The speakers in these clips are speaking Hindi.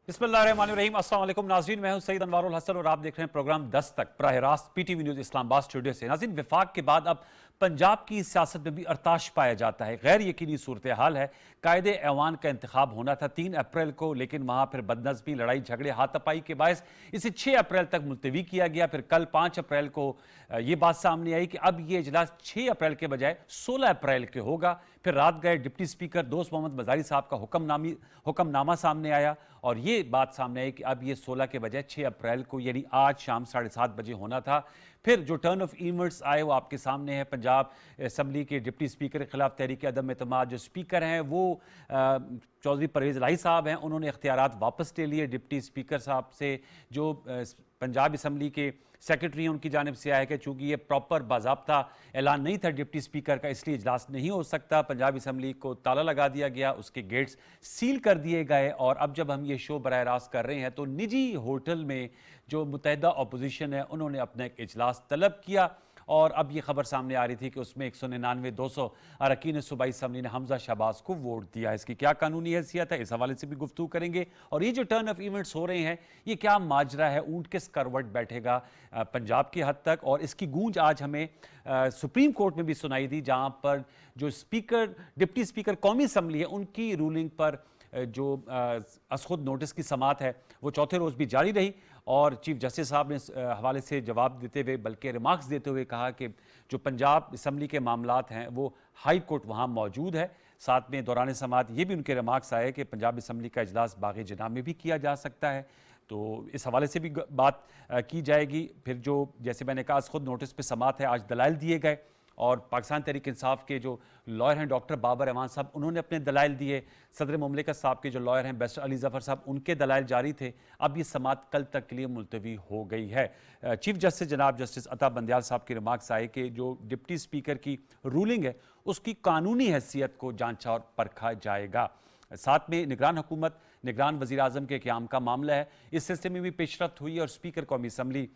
बिस्मिल्लाहिर्रहमानिर्रहीम। अस्सलाम वालेकुम नाज़रीन, मैं हूं सईद अनवारुल हसन और आप देख रहे हैं प्रोग्राम 10 तक बराह रास्त पीटीवी न्यूज़ इस्लामाबाद स्टूडियो से। नाज़रीन, विफाक के बाद अब पंजाब की सियासत में भी अरताश पाया जाता है। गैर यकीनी सूरत हाल है। कायदे ऐवान का इंतखाब होना था 3 अप्रैल को, लेकिन वहां फिर बदनज़मी, लड़ाई झगड़े, हाथापाई के बायस इसे 6 अप्रैल तक मुलतवी किया गया। फिर कल 5 अप्रैल को ये बात सामने आई कि अब ये इजलास 6 अप्रैल के बजाय 16 अप्रैल के होगा। फिर रात गए डिप्टी स्पीकर दोस्त मोहम्मद मजारी साहब का हुक्मनामा सामने आया और ये बात सामने आई कि अब ये 16 के बजाय 6 अप्रैल को यानी आज शाम 7:30 बजे होना था। फिर जो टर्न ऑफ इवेंट्स आए वो आपके सामने है। पंजाब असम्बली के डिप्टी स्पीकर के खिलाफ तहरीक अदम एतमाद, जो स्पीकर हैं वो चौधरी परवेज़ इलाही साहब हैं, उन्होंने इख्तियारात वापस ले लिए। डिप्टी स्पीकर साहब से जो पंजाब असम्बली के सेक्रेटरी हैं उनकी जानिब से आया है कि चूँकि ये प्रॉपर बाज़ाब्ता ऐलान नहीं था डिप्टी स्पीकर का, इसलिए इजलास नहीं हो सकता। पंजाब असम्बली को ताला लगा दिया गया, उसके गेट्स सील कर दिए गए। और अब जब हम ये शो बराह रास्त कर रहे हैं तो निजी होटल में जो मुत्तहिदा अपोजिशन है उन्होंने अपना एक इजलास तलब किया और अब ये खबर सामने आ रही थी कि उसमें 199-200 अरकान सूबाई असम्बली ने हमजा शहबाज को वोट दिया। इसकी क्या कानूनी हैसियत है, इस हवाले से भी गुफ्तगू करेंगे। और ये जो टर्न ऑफ इवेंट्स हो रहे हैं, ये क्या माजरा है, ऊंट किस करवट बैठेगा पंजाब की हद तक। और इसकी गूंज आज हमें सुप्रीम कोर्ट में भी सुनाई दी, जहां पर जो डिप्टी स्पीकर कौमी असम्बली है उनकी रूलिंग पर जो असखुद नोटिस की समात है वो चौथे रोज़ भी जारी रही। और चीफ जस्टिस साहब ने हवाले से जवाब देते हुए, बल्कि रिमार्क्स देते हुए कहा कि जो पंजाब असम्बली के मामलात हैं वो हाई कोर्ट वहाँ मौजूद है। साथ में दौरान समात ये भी उनके रिमार्क्स आए कि पंजाब असम्बली का इजलास बाग़ जना में भी किया जा सकता है। तो इस हवाले से भी बात की जाएगी। फिर जो जैसे मैंने कहा खुद नोटिस पे समात है, आज दलाइल दिए गए और पाकिस्तान तहरीक इंसाफ के जो लॉयर हैं डॉक्टर बाबर अहमान साहब, उन्होंने अपने दलाइल दिए। सदर मुमलिकत साहब के जो लॉयर हैं बैरिस्टर अली ज़फ़र साहब, उनके दलाइल जारी थे। अब ये समात कल तक के लिए मुलतवी हो गई है। चीफ जस्टिस जनाब जस्टिस अता बंदयाल साहब के रिमार्क्स आए कि जो डिप्टी स्पीकर की रूलिंग है उसकी कानूनी हैसियत को जांचा और परखा जाएगा। साथ में निगरान हुकूमत, निगरान वज़ीर आज़म के क़याम का मामला है, इस सिलसिले में भी पेशरफ्त हुई और स्पीकर कौमी असम्बली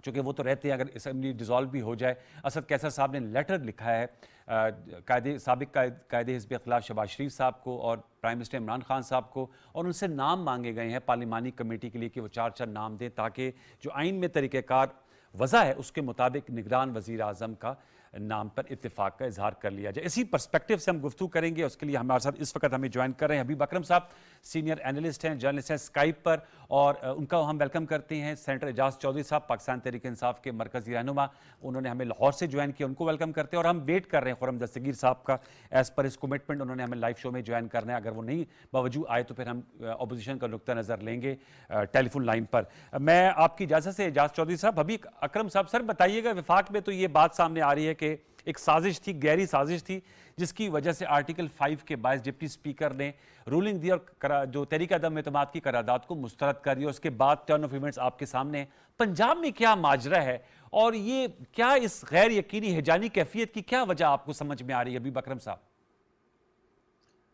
चूँकि वो तो रहते हैं, अगर असम्बली डिज़ोल्व भी हो जाए, असद कैसर साहब ने लेटर लिखा है साबिक कायदे हिज़्ब इख्तिलाफ शहबाज शरीफ साहब को और प्राइम मिनिस्टर इमरान खान साहब को, और उनसे नाम मांगे गए हैं पार्लिमानी कमेटी के लिए कि वो 4 नाम दें, ताकि जो आइन में तरीक़ेकार वज़ा है उसके मुताबिक निगरान वज़ीर आज़म का नाम पर इत्तेफाक का इजहार कर लिया जाए। इसी पर्सपेक्टिव से हम गुफ्तगू करेंगे। उसके लिए हमारे साथ इस वक्त हमें ज्वाइन कर रहे हैं हबीब अकरम साहब, सीनियर एनालिस्ट हैं, जर्नलिस्ट हैं स्काइप पर, और उनका हम वेलकम करते हैं। सेनेटर एजाज चौधरी साहब पाकिस्तान तहरीक इंसाफ के मरकजी रहनुमा, उन्होंने हमें लाहौर से ज्वाइन किया, उनको वेलकम करते हैं। और हम वेट कर रहे हैं खुर्रम दस्तगीर साहब का, एज़ पर इस कमिटमेंट उन्होंने हमें लाइव शो में ज्वाइन करना है। अगर वो नहीं बावजूद आए तो फिर हम अपोजिशन का नुक्ता नज़र लेंगे टेलीफोन लाइन पर। मैं आपकी इजाज़त से एजाज चौधरी साहब, हबीब अकरम साहब, सर बताइएगा, विफाक में तो ये बात सामने आ रही है कि एक साजिश थी, गहरी साजिश थी, जिसकी वजह से आर्टिकल 5 के बायस डिप्टी स्पीकर ने रूलिंग दी और जो तहरीक अदम एतमाद की करारदाद को मुस्तरद कर दिया। उसके बाद टर्न ऑफ इवेंट्स आपके सामने है। पंजाब में क्या माजरा है और ये क्या इस गैर यकीनी हिजानी कैफियत की क्या वजह आपको समझ में आ रही है हबीब अकरम साहब?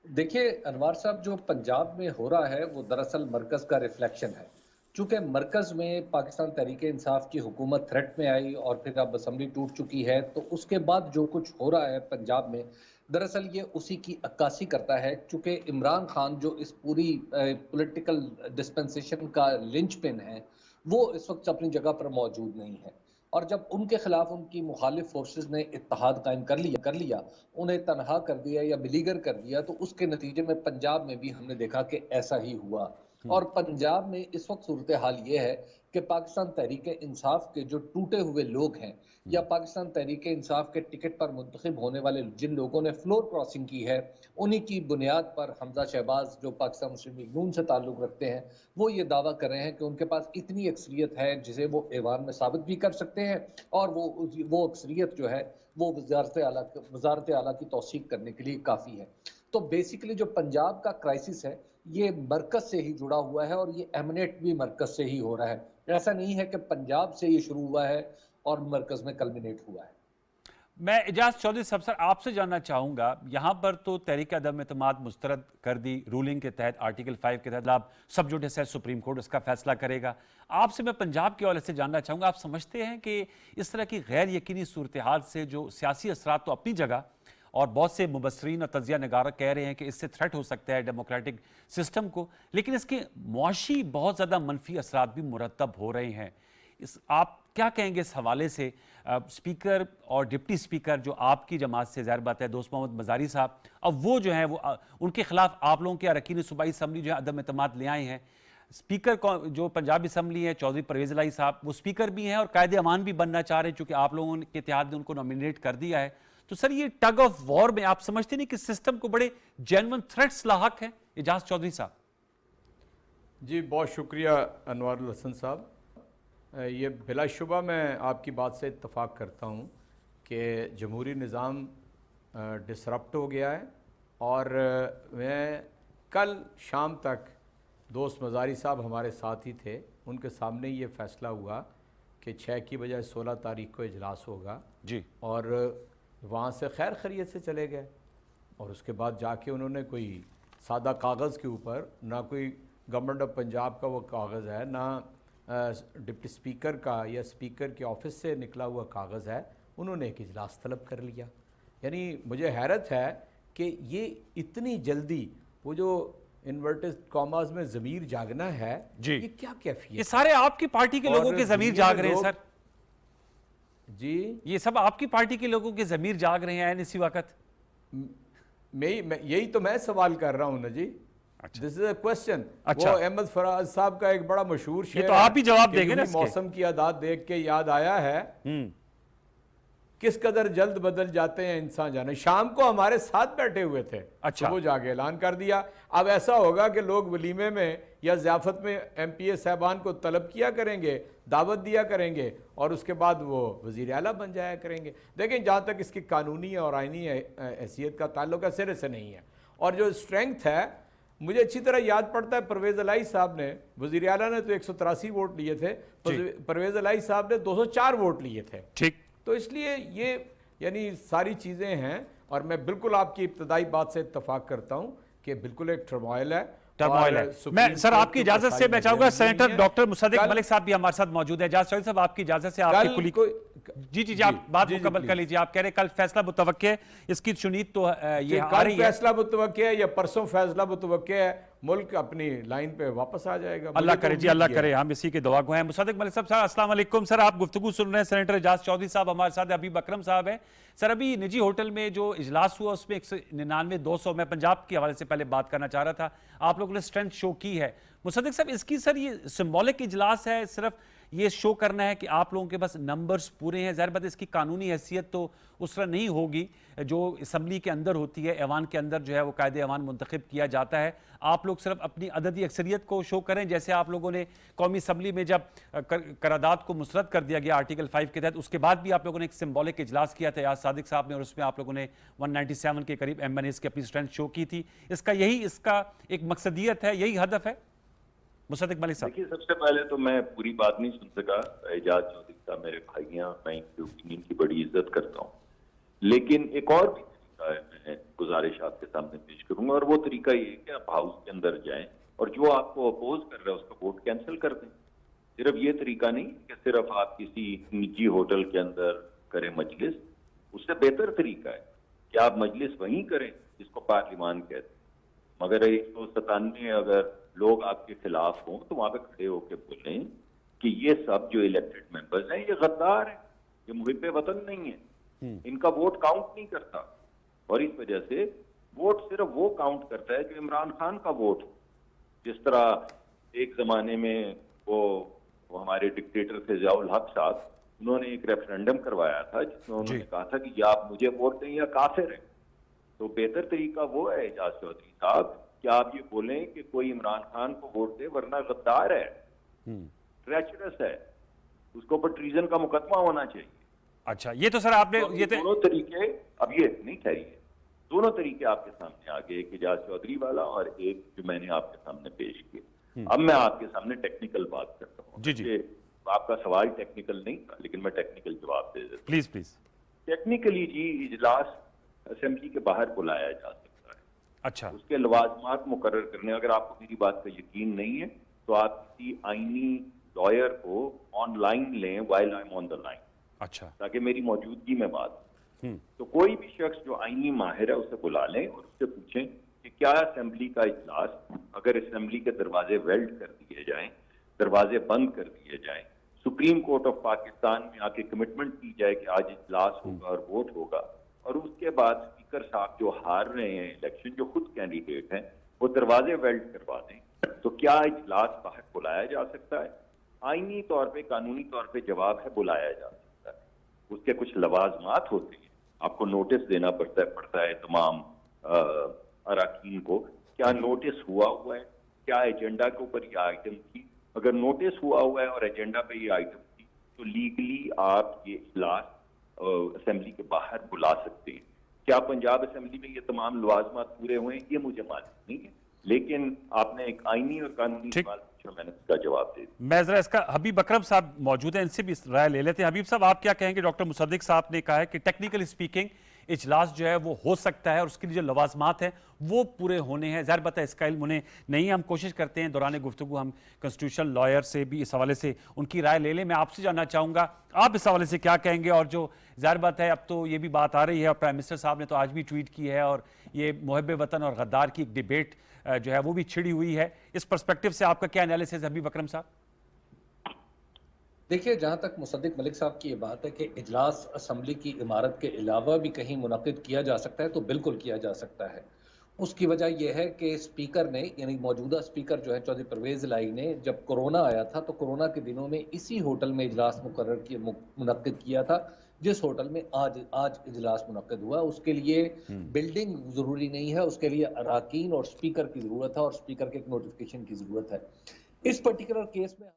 देखिए अनवार साहब, जो पंजाब में हो रहा है वो दरअसल मरकज का रिफ्लेक्शन है। चूंकि मरकज में पाकिस्तान तहरीक इंसाफ की हुकूमत थ्रेट में आई और फिर अब असम्बली टूट चुकी है, तो उसके बाद जो कुछ हो रहा है पंजाब में, दरअसल ये उसी की अक्कासी करता है। चूंकि इमरान खान जो इस पूरी पॉलिटिकल डिस्पेंसेशन का लिंचपिन है, वो इस वक्त अपनी जगह पर मौजूद नहीं है। और जब उनके खिलाफ उनकी मुखालिफ फोर्सेस ने इत्तेहाद कायम कर लिया, उन्हें तनहा कर दिया या बिलीगर कर दिया, तो उसके नतीजे में पंजाब में भी हमने देखा कि ऐसा ही हुआ। और पंजाब में इस वक्त सूरत हाल ये है कि पाकिस्तान तहरीक इंसाफ के जो टूटे हुए लोग हैं, या पाकिस्तान तहरीक इंसाफ के टिकट पर मुंतखब होने वाले जिन लोगों ने फ्लोर क्रॉसिंग की है, उन्हीं की बुनियाद पर हमजा शहबाज, जो पाकिस्तान मुस्लिम लीग नून से ताल्लुक़ रखते हैं, वो ये दावा कर रहे हैं कि उनके पास इतनी अक्सरियत है जिसे वो ऐवान में साबित भी कर सकते हैं, और वो अक्सरियत जो है वो वज़ारत आला की तौसीक करने के लिए काफ़ी है। तो बेसिकली जो पंजाब का क्राइसिस है ये मरकज से ही जुड़ा हुआ है और ये एमिनेट भी मरकज से ही हो रहा है। ऐसा नहीं है कि पंजाब से ये शुरू हुआ है और मरकज में कल्मिनेट हुआ है। मैं एजाज चौधरी साहब सर आपसे जानना चाहूँगा, यहाँ पर तो तहरीक अदम एतमाद मुस्तरद कर दी रूलिंग के तहत, आर्टिकल 5 के तहत। आप सब जुडिस है, सुप्रीम कोर्ट उसका फैसला करेगा। आपसे मैं पंजाब के हवाले से जानना चाहूँगा, आप समझते हैं कि इस तरह की गैर यकीनी सूरत हाल से जो सियासी असरात तो अपनी जगह और बहुत से मुबसरीन और तजिया नगारा कह रहे हैं कि इससे थ्रेट हो सकता है डेमोक्रेटिक सिस्टम को, लेकिन इसके मुआशी बहुत ज़्यादा मनफी असरात भी मुरतब हो रहे हैं। आप क्या कहेंगे इस हवाले से? स्पीकर और डिप्टी स्पीकर जो आपकी जमात से, ज़ाहिर बात है, दोस्त मोहम्मद मज़ारी साहब, अब वो जो है वो उनके खिलाफ आप लोगों के अरकान सूबाई असम्बली जो है अदम एतमाद ले आए हैं। स्पीकर जो पंजाब असम्बली है चौधरी परवेज़ इलाही साहब, वो स्पीकर भी हैं और कायदे अमान भी बनना चाह रहे हैं, चूंकि आप लोगों के इत्तेहाद ने उनको नॉमिनेट कर दिया है। तो सर, ये टग ऑफ वॉर में आप समझते नहीं कि सिस्टम को बड़े जेन्युइन थ्रेट्स लाहक है? एजाज चौधरी साहब। जी बहुत शुक्रिया अनवारुल हसन साहब। ये बिलाशुबा मैं आपकी बात से इत्तफ़ाक़ करता हूँ कि जमहूरी निज़ाम डिसरप्ट हो गया है, और मैं कल शाम तक दोस्त मज़ारी साहब हमारे साथ ही थे, उनके सामने ये फ़ैसला हुआ कि 6 की बजाय 16 तारीख को इजलास होगा जी, और वहाँ से खैर खैरियत से चले गए। और उसके बाद जाके उन्होंने कोई सादा कागज़ के ऊपर, ना कोई गवर्नमेंट ऑफ पंजाब का वो कागज़ है, ना डिप्टी स्पीकर का या स्पीकर के ऑफिस से निकला हुआ कागज़ है, उन्होंने एक इजलास तलब कर लिया। यानी मुझे हैरत है कि ये इतनी जल्दी, वो जो इन्वर्टेड कॉमास में ज़मीर जागना है, जी, ये क्या कैफियत? ये सारे आपकी पार्टी के लोगों के ज़मीर जाग रहे हैं सर। जी, ये सब आपकी पार्टी के लोगों के ज़मीर जाग रहे हैं इसी वक्त। यही तो मैं सवाल कर रहा हूँ ना जी। अच्छा। This is a question. अच्छा। वो अहमद फराज साहब का एक बड़ा मशहूर शेर तो आप ही जवाब कि देंगे ना यूं ही इसके। मौसम की आदात देख के याद आया है, किस कदर जल्द बदल जाते हैं इंसान जाने। शाम को हमारे साथ बैठे हुए थे, अच्छा। वो जाके ऐलान कर दिया। अब ऐसा होगा कि लोग वलीमे में या ज़ियाफत में MPA साहबान को तलब किया करेंगे, दावत दिया करेंगे, और उसके बाद वो वज़ीर आला बन जाया करेंगे। देखें, जहाँ तक इसकी कानूनी और आइनी हैसियत का ताल्लुक है, सिरे से नहीं है। और जो स्ट्रेंथ है, मुझे अच्छी तरह याद पड़ता है, परवेज़ इलाही साहब ने, वज़ीर आला ने तो 183 वोट लिए थे, परवेज़ इलाही साहब ने 204 वोट लिए थे। ठीक। तो इसलिए ये यानी सारी चीज़ें हैं, और मैं बिल्कुल आपकी इब्तदाई बात से इत्तफाक करता हूँ कि बिल्कुल एक टर्मोइल है। मैं सर आपकी इजाजत से मैं चाहूंगा सेनेटर डॉक्टर मुसद्दिक मलिक साहब भी हमारे साथ मौजूद है। एजाज चौधरी साहब, आपकी इजाजत से आपके कुली जी आप बात मुकम्मल कर लीजिए। आप कह रहे कल फैसला मुतवक्के है, इसकी चुनीत तो ये आ रही है। फैसला मुतवक्के है या परसों फैसला मुतवक्के है, मुल्क अपनी लाइन पे वापस आ जाएगा। अल्लाह करे जी, अल्लाह करे, हम इसी के दुआ गो हैं। मुसद्दिक मलिक साहब, अस्सलाम वालेकुम सर, आप गुफ्तगू सुन रहे हैं। सेनेटर एजाज चौधरी साहब हमारे साथ, हबीब अकरम साहब है। सर, अभी निजी होटल में जो इजलास हुआ उसमें 199-200, मैं पंजाब के हवाले से पहले बात करना चाह रहा था, आप लोगों ने स्ट्रेंथ शो की है। मुसद्दिक साहब, इसकी सर ये सिंबॉलिक इजलास है, सिर्फ ये शो करना है कि आप लोगों के पास नंबर्स पूरे हैं? ज़ाहिर बात है इसकी कानूनी हैसियत तो उस तरह नहीं होगी जो असम्बली के अंदर होती है, ऐवान के अंदर जो है वो कायदे ऐवान मुंतखब किया जाता है। आप लोग सिर्फ अपनी अददी अक्सरियत को शो करें, जैसे आप लोगों ने कौमी असम्बली में जब करारदाद को मुस्तरद कर दिया गया आर्टिकल 5 के तहत, उसके बाद भी आप लोगों ने एक सिंबॉलिक इजलास किया था याद सादिक साहब ने, और उसमें आप लोगों ने 197 के करीब MNAs की अपनी स्ट्रेंथ शो की थी। इसका एक मकसदियत है, यही हदफ है? मुसद्दिक मलिक साहब। देखिए, सबसे पहले तो मैं पूरी बात नहीं सुन सका। एजाज चौधरी साहब मेरे भाई हैं, मैं इनकी ओपिनियन की बड़ी इज्जत करता हूँ, लेकिन एक और भी तरीका है, मैं गुजारिश आपके सामने पेश करूंगा, और वो तरीका ये है कि आप हाउस के अंदर जाएं और जो आपको अपोज कर रहा है उसका वोट कैंसिल कर दें। सिर्फ ये तरीका नहीं कि सिर्फ आप किसी निजी होटल के अंदर करें मजलिस, उससे बेहतर तरीका है कि आप मजलिस वहीं करें जिसको पार्लिमान कहते हैं। मगर 197 अगर लोग आपके खिलाफ हों तो वहां पे खड़े होकर बोलें कि ये सब जो इलेक्टेड मेंबर्स हैं ये गद्दार हैं, ये मुहिब्बे वतन नहीं है, इनका वोट काउंट नहीं करता। और इस वजह से वोट सिर्फ वो काउंट करता है जो इमरान खान का वोट हो। जिस तरह एक जमाने में वो हमारे डिक्टेटर थे ज़ियाउल हक साहब, उन्होंने एक रेफरेंडम करवाया था जिसमें उन्होंने कहा था कि या आप मुझे वोट दें या काफिर हैं। तो बेहतर तरीका वो है एजाज चौधरी साहब कि आप ये बोलें कि कोई इमरान खान को वोट दे, वरना गद्दार है, ट्रेचरस है, उसके ऊपर ट्रीजन का मुकदमा होना चाहिए। अच्छा, ये तो सर आपने तो ये दोनों तरीके, अब ये नहीं ठहरिए, दोनों तरीके आपके सामने आ गए, एक एजाज चौधरी वाला और एक जो मैंने आपके सामने पेश किया। अब मैं आपके सामने टेक्निकल बात करता हूँ। जी। आपका सवाल टेक्निकल नहीं था, लेकिन मैं टेक्निकल जवाब दे देता हूँ। प्लीज। टेक्निकली जी, इजलास असेंबली के बाहर बुलाया जा सकता है। अच्छा। उसके लवाजमात मुकर्रर करने, अगर आपको मेरी बात का यकीन नहीं है तो आप किसी आईनी लॉयर को ऑनलाइन लें while I am on the line. अच्छा। ताकि मेरी मौजूदगी में बात। तो कोई भी शख्स जो आईनी माहिर है उसे बुला लें और उससे पूछें कि क्या असेंबली का इजलास, अगर असेंबली के दरवाजे वेल्ड कर दिए जाएं, दरवाजे बंद कर दिए जाएं, सुप्रीम कोर्ट ऑफ पाकिस्तान में आके कमिटमेंट की जाए कि आज इजलास होगा और वोट होगा, और उसके बाद स्पीकर साहब जो हार रहे हैं इलेक्शन, जो खुद कैंडिडेट हैं, वो दरवाजे वेल्ड करवा दें, तो क्या इजलास बाहर बुलाया जा सकता है? आईनी तौर पे, कानूनी तौर पे जवाब है बुलाया जा सकता है। उसके कुछ लवाजमात होते हैं, आपको नोटिस देना पड़ता है तमाम अराकीन को, क्या नोटिस हुआ है, क्या एजेंडा के ऊपर ये आइटम थी। अगर नोटिस हुआ है और एजेंडा पे ये आइटम थी तो लीगली आप ये इजलास असेंबली के बाहर बुला सकते हैं। क्या पंजाब असेंबली में ये तमाम लवाजमात पूरे हुए हैं, ये मुझे मालूम नहीं है, लेकिन आपने एक आईनी और कानूनी सवाल पूछा, मैंने उसका जवाब दे दिया। मैं जरा इसका, हबीब अकरम साहब मौजूद हैं, इनसे भी राय ले लेते हैं। हबीब साहब, आप क्या कहेंगे? डॉक्टर मुसद्दिक साहब ने कहा है कि टेक्निकली स्पीकिंग इजलास जो है वो हो सकता है और उसके लिए जो लवाजमात हैं वो पूरे होने हैं। ज़ाहिर बात है इसका इल्म उन्हें नहीं है। हम कोशिश करते हैं दौरान गुफ्तगू हम कॉन्स्टिट्यूशनल लॉयर से भी इस हवाले से उनकी राय ले लें। मैं आपसे जानना चाहूँगा आप इस हवाले से क्या कहेंगे? और जो ज़ाहिर बात है अब तो ये भी बात आ रही है और प्राइम मिनिस्टर साहब ने तो आज भी ट्वीट की है, और ये मुहब्बे वतन और गद्दार की एक डिबेट जो है वो भी छिड़ी हुई है। इस पर्सपेक्टिव से आपका क्या एनालिसिस है हबीब अकरम साहब? देखिए, जहां तक मुसद्दिक मलिक साहब की ये बात है कि इजलास असम्बली की इमारत के अलावा भी कहीं मुनक्किद किया जा सकता है, तो बिल्कुल किया जा सकता है। उसकी वजह यह है कि स्पीकर ने, यानी मौजूदा स्पीकर जो है चौधरी परवेज इलाही ने, जब कोरोना आया था तो कोरोना के दिनों में इसी होटल में इजलास मुनक्किद किया था, जिस होटल में आज इजलास मुनक्किद हुआ। उसके लिए बिल्डिंग जरूरी नहीं है, उसके लिए अराकीन और स्पीकर की जरूरत है, और स्पीकर के एक नोटिफिकेशन की जरूरत है। इस पर्टिकुलर केस में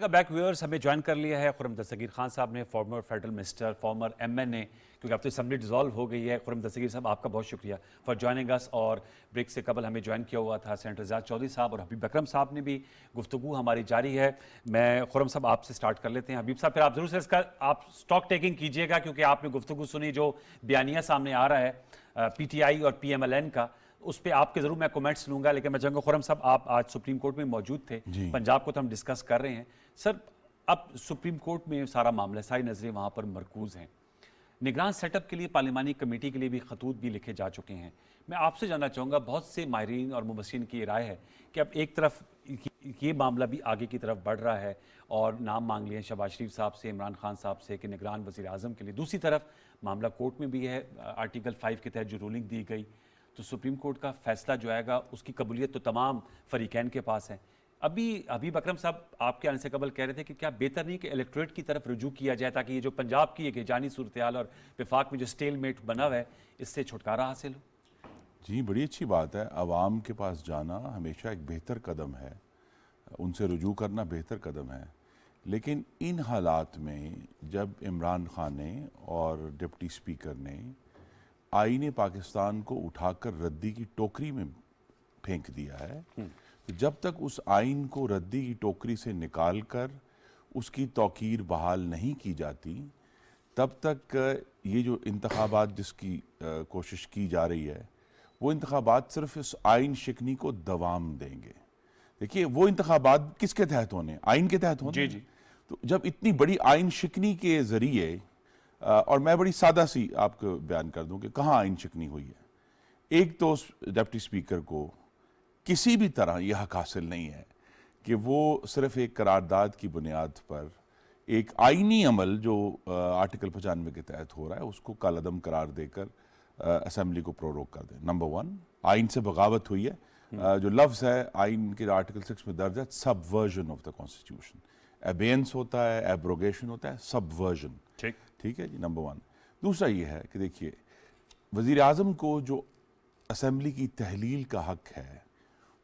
बैक व्यूअर्स, हमें ज्वाइन कर लिया है खुर्रम दस्तगीर खान साहब ने, farmer federal minister, farmer MNA, क्योंकि अब तो असेंबली डिसॉल्व हो गई है। खुर्रम दस्तगीर साहब, आपका बहुत शुक्रिया फॉर ज्वाइनिंग अस। और ब्रेक से कबल हमें ज्वाइन किया हुआ था सेनेटर एजाज चौधरी साहब और हबीब अकरम साहब ने भी। गुफ्तगू हमारी जारी है। मैं खुर्रम साहब आपसे स्टार्ट कर लेते हैं। हबीब साहब, फिर आप जरूर से इसका आप स्टॉक टेकिंग कीजिएगा, क्योंकि आपने गुफ्तगू सुनी, जो बयानिया सामने आ रहा है PTI और PMLN का, उस पर आपके जरूर मैं कमेंट्स लूंगा। लेकिन मैं चाहूँगा खुर्रम साहब, आप आज सुप्रीम कोर्ट में मौजूद थे, पंजाब को तो हम डिस्कस कर रहे हैं सर। अब सुप्रीम कोर्ट में सारा मामला, सारी नजरें वहाँ पर मरकूज हैं। निगरान सेटअप के लिए पार्लिमानी कमेटी के लिए भी खतूत भी लिखे जा चुके हैं। मैं आपसे जानना चाहूँगा, बहुत से माहिरीन और मुबस्सिरीन की राय है कि अब एक तरफ ये मामला भी आगे की तरफ बढ़ रहा है और नाम मांग लिए शहबाज शरीफ साहब से, इमरान खान साहब से कि निगरान वज़ीर आज़म के लिए। दूसरी तरफ मामला कोर्ट में भी है, आर्टिकल 5 के तहत जो रूलिंग दी गई, तो सुप्रीम कोर्ट का फैसला जो आएगा उसकी कबूलियत तो तमाम फरीकैन के पास है। अभी हबीब अकरम साहब, आपके आने से कबल कह रहे थे कि क्या बेहतर नहीं कि इलेक्टोरेट की तरफ रुजू किया जाए, ताकि ये जो पंजाब की एक जानी सूरत हाल और विफाक में जो स्टेलमेट बना हुआ है, इससे छुटकारा हासिल हो? जी, बड़ी अच्छी बात है। आवाम के पास जाना हमेशा एक बेहतर कदम है, उनसे रुजू करना बेहतर कदम है। लेकिन इन हालात में जब इमरान खान ने और डिप्टी स्पीकर ने आईने पाकिस्तान को उठाकर रद्दी की टोकरी में फेंक दिया है, तो जब तक उस आइन को रद्दी की टोकरी से निकाल कर उसकी तौकीर बहाल नहीं की जाती, तब तक ये जो इंतखाबात जिसकी कोशिश की जा रही है, वो इंतखाबात सिर्फ इस आइन शिकनी को दवाम देंगे। देखिए, वो इंतखाबात किसके तहत होने? आइन के तहत होने। जी। तो जब इतनी बड़ी आइन शिकनी के ज़रिए, और मैं बड़ी सादा सी आपको बयान कर दूं कि कहाँ आइन शिकनी हुई है। एक तो डिप्टी स्पीकर को किसी भी तरह यह हक हासिल नहीं है कि वो सिर्फ एक करारदाद की बुनियाद पर एक आईनी अमल जो आर्टिकल 95 के तहत हो रहा है उसको कालअदम करार देकर असेंबली को प्रोरोग कर दें। नंबर 1, आइन से बगावत हुई है। जो लफ्ज़ है आइन के आर्टिकल 6 में दर्ज है, सबवर्जन ऑफ द कॉन्स्टिट्यूशन। एबेंस होता है, एब्रोगेशन होता है, सबवर्जन। ठीक है जी, नंबर 1। दूसरा ये है कि देखिए, वज़ीर आज़म को जो असेंबली की तहलील का हक है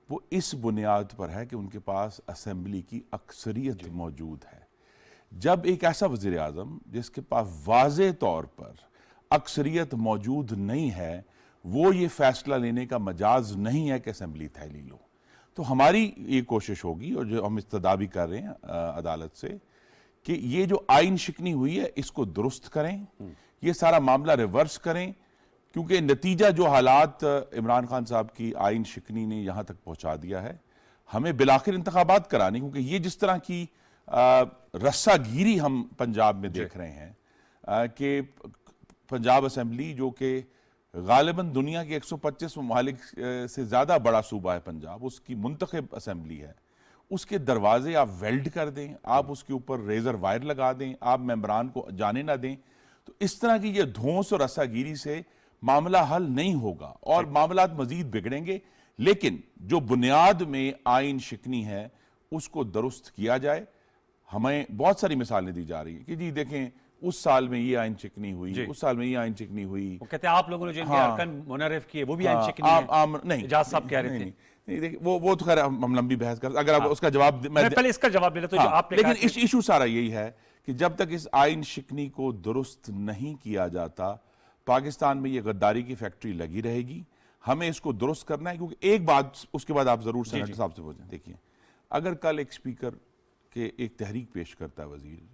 वो इस बुनियाद पर है कि उनके पास असेंबली की अक्सरियत मौजूद है। जब एक ऐसा वज़ीर आज़म जिसके पास वाज़े तौर पर अक्सरियत मौजूद नहीं है, वो ये फैसला लेने का मजाज नहीं है कि असेंबली तहलील हो। तो हमारी ये कोशिश होगी, और जो हम इस्तदा भी कर रहे हैं अदालत से, कि ये जो आइन शिकनी हुई है इसको दुरुस्त करें, ये सारा मामला रिवर्स करें, क्योंकि नतीजा जो हालात इमरान खान साहब की आइन शिकनी ने यहां तक पहुंचा दिया है, हमें बिलाखिर इंतखाबात कराने, क्योंकि ये जिस तरह की रस्सागिरी हम पंजाब में देख रहे हैं कि पंजाब असेंबली जो कि गालिबन दुनिया के 125 ममालिक से ज़्यादा बड़ा सूबा है पंजाब, उसकी मुंतखब असेंबली है, उसके दरवाजे आप वेल्ड कर दें, आप उसके ऊपर रेजर वायर लगा दें, आप मेंबरान को जाने ना दें, तो इस तरह की ये धौंस और रस्सागिरी से मामला हल नहीं होगा और मामलात मजीद बिगड़ेंगे। लेकिन जो बुनियाद में आइन शिकनी है उसको दुरुस्त किया जाए। हमें बहुत सारी मिसालें दी जा रही है कि जी देखें उस साल में ये आइन चिकनी हुई, उस साल में ये आइन चिकनी हुई। वो कहते हैं आप लोगों ने जो इनके हाँ, अरकान मुनर्रिफ किए वो भी आइन चिकनी है। नहीं, इजाज साहब कह रहे थे। नहीं, देखिए वो तो खैर हम लंबी बहस कर, अगर आप उसका जवाब मैं पहले इसका जवाब दे लेता हूं जो आपने लेकिन कहा कि- इशू सारा यही है कि जब तक इस आइन शिकनी को दुरुस्त नहीं किया जाता, पाकिस्तान में ये गद्दारी की फैक्ट्री लगी रहेगी। हमें इसको दुरुस्त करना है, क्योंकि एक बात उसके बाद आप जरूर सेनेटर साहब से पूछें। देखिए, अगर कल एक स्पीकर के एक तहरीक पेश करता है वजीर,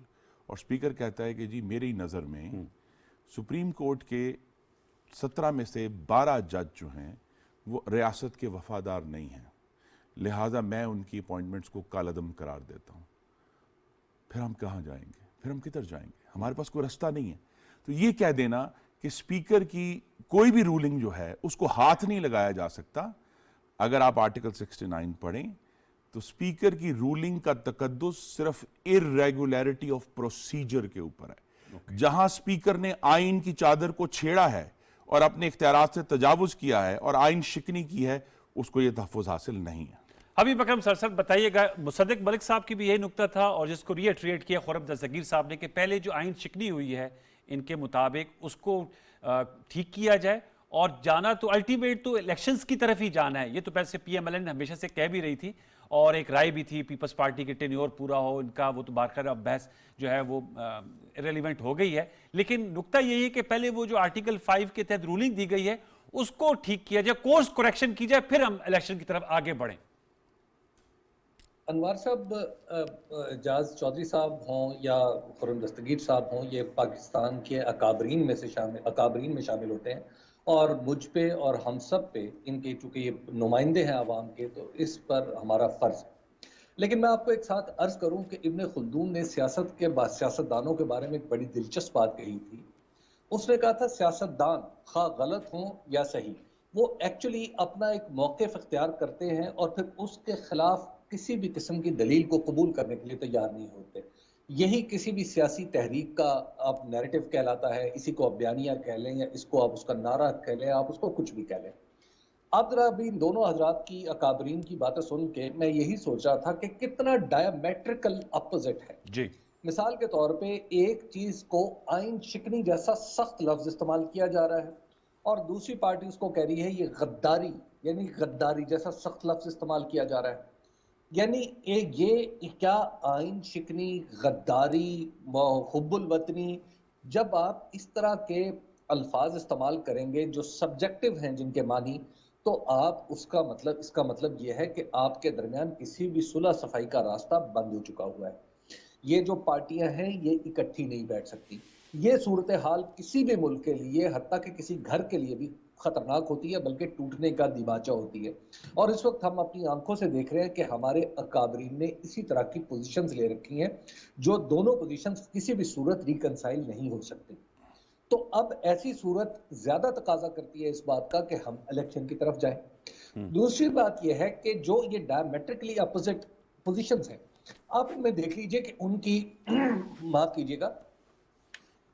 और स्पीकर कहता है कि जी मेरी नज़र में सुप्रीम कोर्ट के 17 में से 12 जज जो हैं वो रियासत के वफादार नहीं हैं, लिहाजा मैं उनकी अपॉइंटमेंट्स को कालअदम करार देता हूँ, फिर हम कहाँ जाएंगे, फिर हम किधर जाएंगे, हमारे पास कोई रास्ता नहीं है। तो ये कह देना कि स्पीकर की कोई भी रूलिंग जो है उसको हाथ नहीं लगाया जा सकता। अगर आप आर्टिकल 69 पढ़ें तो स्पीकर की रूलिंग का तकद्दुस सिर्फ इर्रेगुलरिटी ऑफ प्रोसीजर के ऊपर है। जहां स्पीकर ने आइन की चादर को छेड़ा है और अपने इख्तियारात से तजावुज किया है और आइन शिकनी की है, उसको यह तहफ़्फ़ुज़ हासिल नहीं है। हबीब अकरम सरसद बताइएगा, मुसद्दिक मलिक साहब की भी यही नुक्ता था और जिसको रिएट्रिएट किया खुर्रम दस्तगीर साहब ने कि पहले जो आइन शिकनी हुई है इनके मुताबिक उसको ठीक किया जाए और जाना तो अल्टीमेट तो इलेक्शंस की तरफ ही जाना है। ये तो वैसे PMLN हमेशा से कह भी रही थी और एक राय भी थी पीपल्स पार्टी के टेन्योर पूरा हो इनका, वो तो बारकर अब बहस जो है वो इरेलीवेंट हो गई है। लेकिन नुक्ता यही है कि पहले वो जो आर्टिकल 5 के तहत रूलिंग दी गई है उसको ठीक किया जाए, कोर्स करेक्शन की जाए, फिर हम इलेक्शन की तरफ आगे बढ़ें। अनवार साहब, एजाज चौधरी साहब हों या खुर्रम दस्तगीर साहब हों, ये पाकिस्तान के अकाबरीन में शामिल होते हैं और मुझ पे और हम सब पे इनके, चूंकि ये नुमाइंदे हैं आवाम के, तो इस पर हमारा फ़र्ज है। लेकिन मैं आपको एक साथ अर्ज करूं कि इब्न खुल्दून ने सियासतदानों के बारे में एक बड़ी दिलचस्प बात कही थी। उसने कहा था सियासतदान खा गलत हों या सही, वो एक्चुअली अपना एक मौक़िफ़ इख्तियार करते हैं और फिर उसके खिलाफ किसी भी किस्म की दलील को कबूल करने के लिए तैयार नहीं होते। यही किसी भी सियासी तहरीक का आप नैरेटिव कहलाता है। इसी को आप बयानिया कह लें या इसको आप उसका नारा कह लें, आप उसको कुछ भी कह लें। अब जरा अभी इन दोनों हजरात की अकाबरीन की बातें सुन के मैं यही सोच रहा था कि कितना डायमेट्रिकल अपोजिट है जी। मिसाल के तौर पे एक चीज को आइन शिकनी जैसा सख्त लफ्ज इस्तेमाल किया जा रहा है और दूसरी पार्टी उसको कह रही है ये गद्दारी, यानी गद्दारी जैसा सख्त लफ्ज इस्तेमाल किया जा रहा है। यानी ये क्या आइन शिकनी, गद्दारी, हुब्बुल वतनी, जब आप इस तरह के अल्फाज इस्तेमाल करेंगे जो सब्जेक्टिव हैं जिनके मानी, तो आप इसका मतलब यह है कि आपके दरमियान किसी भी सुलह सफाई का रास्ता बंद हो चुका हुआ है। ये जो पार्टियां हैं ये इकट्ठी नहीं बैठ सकती। ये सूरत हाल किसी भी मुल्क के लिए, हत्ता कि किसी घर के लिए भी खतरनाक होती है, बल्कि टूटने का दिमाचा होती है। और इस वक्त हम अपनी आंखों से देख रहे हैं कि हमारे अकाबरीन ने इसी तरह की पोजीशंस ले रखी हैं जो दोनों पोजीशंस किसी भी सूरत रिकंसाइल नहीं हो सकती। तो अब ऐसी सूरत ज्यादा तकाजा करती है इस बात का कि हम इलेक्शन की तरफ जाएं। दूसरी बात यह है कि जो ये डायमेट्रिकली अपोजिट पोजीशंस हैं, आप इनमें देख लीजिए कि उनकी माफ कीजिएगा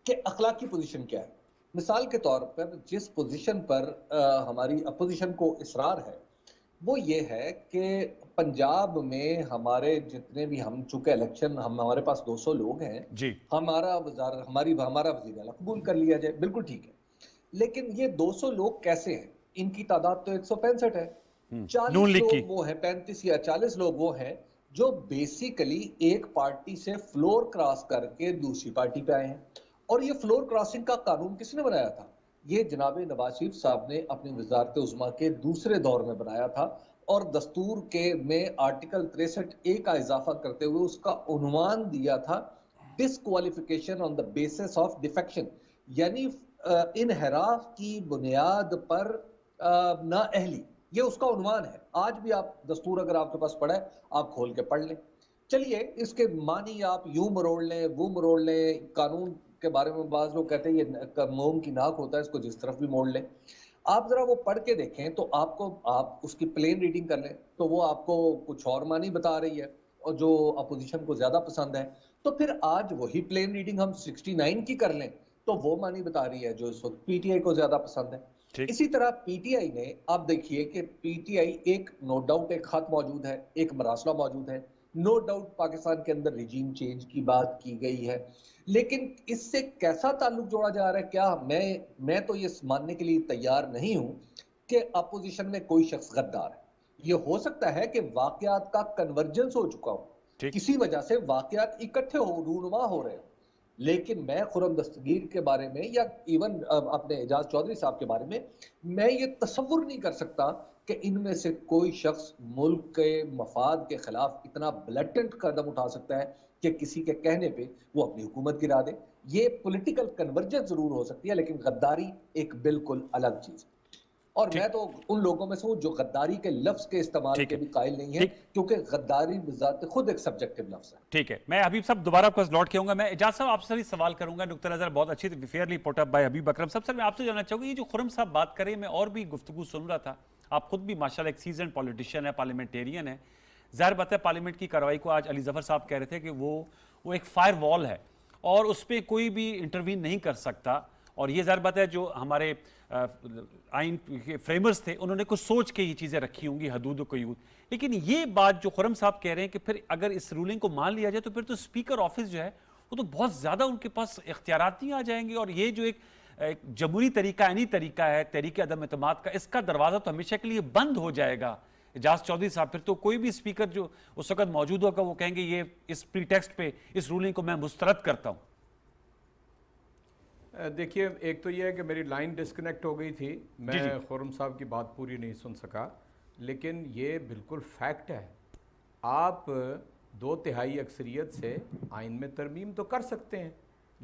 कि अखलाकी पोजीशन क्या है। मिसाल के तौर पर जिस पोजीशन पर हमारी अपोजिशन को इसरार है वो ये है कि पंजाब में हमारे जितने भी, हम चूंकि इलेक्शन हमारे पास 200 लोग हैं जी, हमारा वज़ीर आला कबूल कर लिया जाए, बिल्कुल ठीक है। लेकिन ये 200 लोग कैसे हैं? इनकी तादाद तो 165 है। 40 लोग वो हैं, 35 या 40 लोग वो हैं जो बेसिकली एक पार्टी से फ्लोर क्रॉस करके दूसरी पार्टी पे आए हैं। और ये फ्लोर क्रॉसिंग का कानून किसने बनाया था? ये जनाब नवाज शरीफ साहब ने अपनी वजारत उज़्मा के दूसरे दौर में बनाया था और दस्तूर के में आर्टिकल 63A का इजाफा करते हुए उसका उन्वान दिया था disqualification on the basis of defection, यानी इनहराफ की बुनियाद पर नाअहली, ये उसका उन्वान है। आज भी आप दस्तूर अगर आपके पास पड़ा है, आप खोल के पढ़ लें। चलिए इसके मानी आप यूं मरोड़ लें, वो मरोड़ लें, कानून के बारे में बाज़ लोग कहते हैं ये मोम की नाक होता है, इसको जिस तरफ भी मोड़ लें। आप जरा वो पढ़ के देखें तो आपको, आप उसकी प्लेन रीडिंग कर लें तो वो आपको कुछ और मानी बता रही है, और जो अपोजिशन को ज्यादा पसंद है। तो फिर आज वही प्लेन रीडिंग हम 69 की कर लें तो वो मानी बता रही है जो इस वक्त पीटीआई को ज्यादा पसंद है। इसी तरह पीटीआई ने, आप देखिए कि पीटीआई एक, नो डाउट एक खत मौजूद है, एक मरासला मौजूद है, नो डाउट पाकिस्तान के अंदर रिजीम चेंज की बात की गई है, लेकिन इससे कैसा ताल्लुक जोड़ा जा रहा है? क्या मैं तो ये मानने के लिए तैयार नहीं हूं कि अपोजिशन में कोई शख्स गद्दार है। ये हो सकता है कि वाकयात का कन्वर्जेंस हो चुका हो, किसी वजह से वाकयात इकट्ठे हो, रूनुमा हो रहे हो, लेकिन मैं खुर्रम दस्तगीर के बारे में या इवन अपने एजाज चौधरी साहब के बारे में मैं ये तसव्वुर नहीं कर सकता कि इनमें से कोई शख्स मुल्क के मफाद के खिलाफ इतना ब्लैटेंट कदम उठा सकता है कि किसी के कहने पे वो अपनी हुकूमत गिरा दे। ये पॉलिटिकल कन्वर्जेंस जरूर हो सकती है, लेकिन गद्दारी एक बिल्कुल अलग चीज। और मैं तो उन लोगों में से हूं जो गद्दारी के लफ्ज के इस्तेमाल के भी कायल नहीं है, क्योंकि गद्दारी बिजात खुद एक सब्जेक्टिव लफ्ज है। ठीक है, मैं हबीब साहब दोबारा आपको लौट के आऊंगा। मैं एजाज साहब आपसे ही सवाल करूंगा, नुक्ता नजर बहुत अच्छी फेयरली पुट अप बाय हबीब अकरम साहब। सर मैं आपसे जानना चाहूंगा, ये जो खुर्रम साहब बात करें, मैं और भी गुफ्तगू सुन रहा था, आप खुद भी माशाल्लाह एक सीजन पॉलिटिशियन है, पार्लियामेंटेरियन है। जाहिर बात है पार्लियामेंट की कार्रवाई को आज अली जफर साहब कह रहे थे कि वो एक फायर वॉल है और उस पर कोई भी इंटरवीन नहीं कर सकता। और ये जाहिर बात है जो हमारे आइन के फ्रेमर्स थे उन्होंने कुछ सोच के ये चीज़ें रखी होंगी, हदूद को यूद। लेकिन ये बात जो खुर्रम साहब कह रहे हैं कि फिर अगर इस रूलिंग को मान लिया जाए तो फिर तो स्पीकर ऑफिस जो है वो तो बहुत ज़्यादा उनके पास इख्तियारात नहीं आ जाएंगे। और ये जो एक जमहूरी तरीका, यानी तरीका है तहरीक अदम एतमाद का, इसका दरवाज़ा तो हमेशा के लिए बंद हो जाएगा। एजाज चौधरी साहब, फिर तो कोई भी स्पीकर जो उस वक्त मौजूद होगा वो कहेंगे ये इस प्रीटेक्स्ट पे इस रूलिंग को मैं मुस्तरद करता हूँ। देखिए, एक तो ये है कि मेरी लाइन डिस्कनेक्ट हो गई थी, मैं खुर्रम साहब की बात पूरी नहीं सुन सका, लेकिन ये बिल्कुल फैक्ट है। आप 2/3 अक्सरियत से आइन में तरमीम तो कर सकते हैं,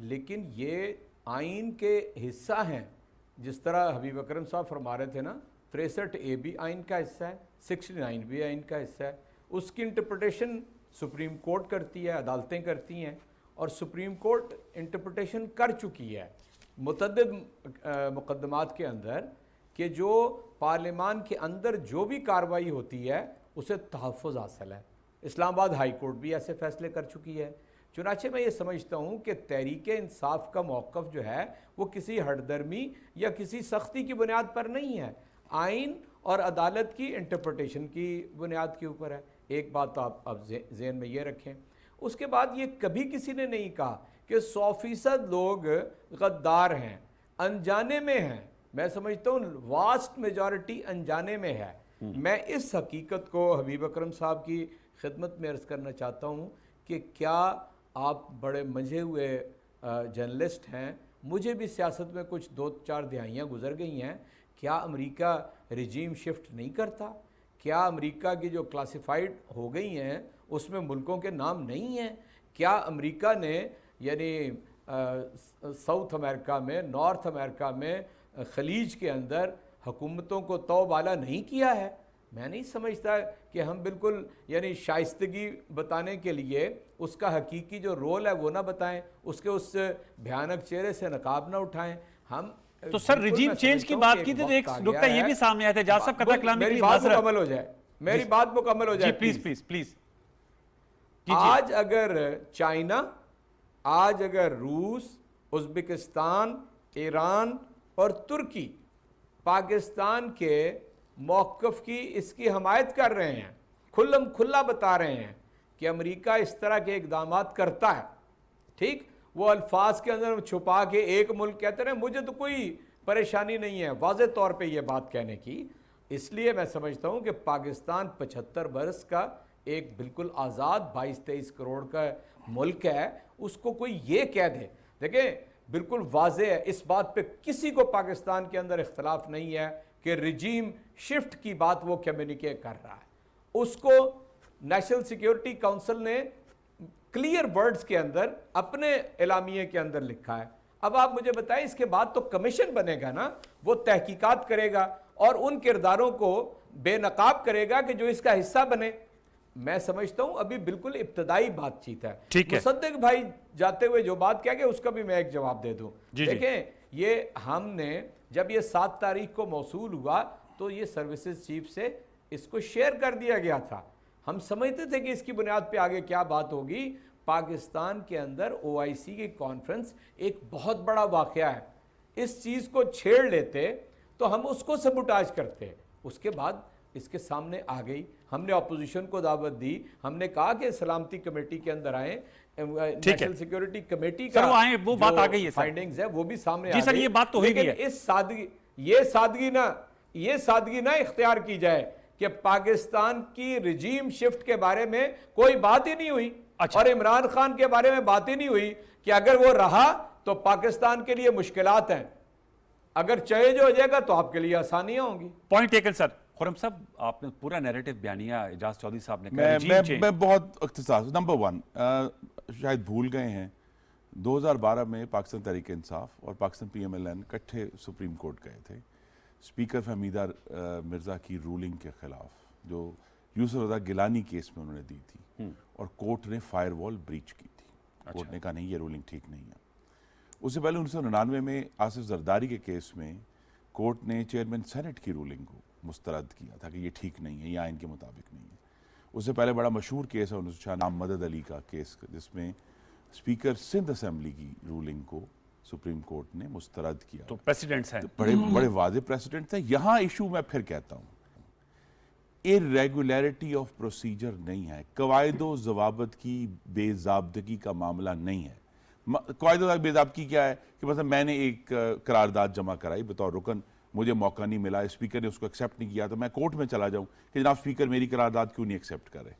लेकिन ये आइन के हिस्सा हैं। जिस तरह हबीब अकरम साहब फरमा रहे थे ना, 63A भी आइन का हिस्सा है, 69 भी आइन का हिस्सा है। उसकी इंटरप्रटेशन सुप्रीम कोर्ट करती है, अदालतें करती हैं, और सुप्रीम कोर्ट इंटरप्रटेशन कर चुकी है मुतअद्दिद मुकदमात के अंदर कि जो पार्लियामान के अंदर जो भी कार्रवाई होती है उसे तहफ़्फ़ुज़ हासिल है। इस्लामाबाद हाई कोर्ट भी ऐसे फैसले कर चुकी है। चुनाचे मैं ये समझता हूँ कि तहरीक इंसाफ का मौक़िफ़ जो है वो किसी हरदर्मी या किसी सख्ती की बुनियाद पर नहीं है, आइन और अदालत की इंटरप्रटेशन की बुनियाद के ऊपर है। एक बात तो आप अब ज़हन में ये रखें। उसके बाद ये कभी किसी ने नहीं कहा कि 100% लोग गद्दार हैं, अनजाने में हैं। मैं समझता हूँ वास्ट मेजॉरिटी अनजाने में है। मैं इस हकीकत को हबीब अकरम साहब की खिदमत में अर्ज़ करना चाहता हूँ कि क्या आप बड़े मंझे हुए जर्नलिस्ट हैं, मुझे भी सियासत में कुछ 2-4 दिहाइयाँ गुजर गई हैं। क्या अमेरिका रिजीम शिफ्ट नहीं करता? क्या अमेरिका की जो क्लासिफाइड हो गई हैं उसमें मुल्कों के नाम नहीं हैं? क्या अमेरिका ने यानी साउथ अमेरिका में, नॉर्थ अमेरिका में, खलीज के अंदर हुकूमतों को तौबाला नहीं किया है? मैं नहीं समझता कि हम बिल्कुल यानी शाइस्तगी बताने के लिए उसका हकीकी जो रोल है वो ना बताएं, उसके उस भयानक चेहरे से नकाब ना उठाएं। हम तो सर रिजीम चेंज की बात की थी तो एक नुकता ये भी सामने आया था, एजाज साहब कतरा कलामी के लिए मेरी बात मुकम्मल हो जाए, मेरी बात मुकम्मल हो जाए प्लीज प्लीज प्लीज। आज अगर चाइना, आज अगर रूस, उज़्बेकिस्तान, ईरान और तुर्की पाकिस्तान के मौक़िफ़ की इसकी हमायत कर रहे हैं, खुल्लम खुल्ला बता रहे हैं कि अमेरिका इस तरह के इक़दाम करता है, ठीक, वो अल्फाज के अंदर छुपा के एक मुल्क कहते रहे, मुझे तो कोई परेशानी नहीं है वाज़े तौर पे ये बात कहने की। इसलिए मैं समझता हूँ कि पाकिस्तान 75 बरस का एक बिल्कुल आज़ाद 22-23 करोड़ का मुल्क है, उसको कोई ये कह दे, देखें बिल्कुल वाज़े है, इस बात पे किसी को पाकिस्तान के अंदर इख्तलाफ नहीं है कि रिजीम शिफ्ट की बात वो कम्युनिकेट कर रहा है। उसको नेशनल सिक्योरिटी काउंसिल ने क्लियर वर्ड्स के अंदर अपने एलामिये के अंदर लिखा है। अब आप मुझे बताएं, इसके बाद तो कमीशन बनेगा ना, वो तहकीकात करेगा और उन किरदारों को बेनकाब करेगा कि जो इसका हिस्सा बने। मैं समझता हूं अभी बिल्कुल इब्तदाई बातचीत है। ठीक है। मुसद्दिक भाई जाते हुए जो बात कह गए उसका भी मैं एक जवाब दे दूं। देखें, ये हमने जब ये 7 तारीख को मौसूल हुआ तो ये सर्विसेज चीफ से इसको शेयर कर दिया गया था। हम समझते थे कि इसकी बुनियाद पे आगे क्या बात होगी। पाकिस्तान के अंदर OIC की कॉन्फ्रेंस एक बहुत बड़ा वाकया है। इस चीज़ को छेड़ लेते तो हम उसको सबुटाज करते। उसके बाद इसके सामने आ गई, हमने अपोजिशन को दावत दी, हमने कहा कि सलामती कमेटी के अंदर आए, नेशनल सिक्योरिटी कमेटी का आए, वो बात आ गई है, फाइंडिंग्स है वो भी सामने जी आ सर, गई। ये बात तो हुई भी है। इस सादगी ना इख्तियार की जाए कि पाकिस्तान की रिजीम शिफ्ट के बारे में कोई बात ही नहीं हुई। अच्छा। और इमरान खान के बारे में बात ही नहीं हुई कि अगर वो रहा तो पाकिस्तान के लिए मुश्किलात हैं, अगर चेंज हो जाएगा तो आपके लिए आसानियां होंगी। Point taken sir. खुर्रम साहब, आपने पूरा नैरेटिव बयानिया इजाज चौधरी साहब ने कहा। मैं बहुत इख्तिसार। नंबर 1, शायद भूल गए हैं, 2012 में पाकिस्तान तहरीक इंसाफ और पाकिस्तान PMLN इकट्ठे सुप्रीम कोर्ट गए थे स्पीकर फहमीदा मिर्ज़ा की रूलिंग के खिलाफ, जो यूसुफ रज़ा गिलानी केस में उन्होंने दी थी, और कोर्ट ने फायरवॉल ब्रीच की थी। कोर्ट ने कहा नहीं, ये रूलिंग ठीक नहीं है। उससे पहले 1999 में आसिफ जरदारी के केस में कोर्ट ने चेयरमैन सेनेट की रूलिंग को मुस्तरद किया था कि ये ठीक नहीं है, ये आइन के मुताबिक नहीं है। उससे पहले बड़ा मशहूर केस है 1996 नाम मदद अली का केस, जिसमें स्पीकर सिंध असेंबली की रूलिंग को सुप्रीम कोर्ट ने मुस्तरद किया। तो प्रेसिडेंट्स हैं, बड़े बड़े वाज़ेह प्रेसिडेंट थे। यहाँ इशू मैं फिर कहता हूँ, इर्रेगुलरिटी ऑफ प्रोसीजर नहीं है, कवायदो ज़वाबत की बेज़ाब्दगी का मामला नहीं है। कवायदो बेज़ाब्दगी क्या है कि मतलब मैंने एक करारदाद जमा कराई बतौर रुकन, मुझे मौका नहीं मिला, स्पीकर ने उसको एक्सेप्ट नहीं किया, तो मैं कोर्ट में चला जाऊं कि जनाब स्पीकर मेरी करारदाद क्यों नहीं एक्सेप्ट करे।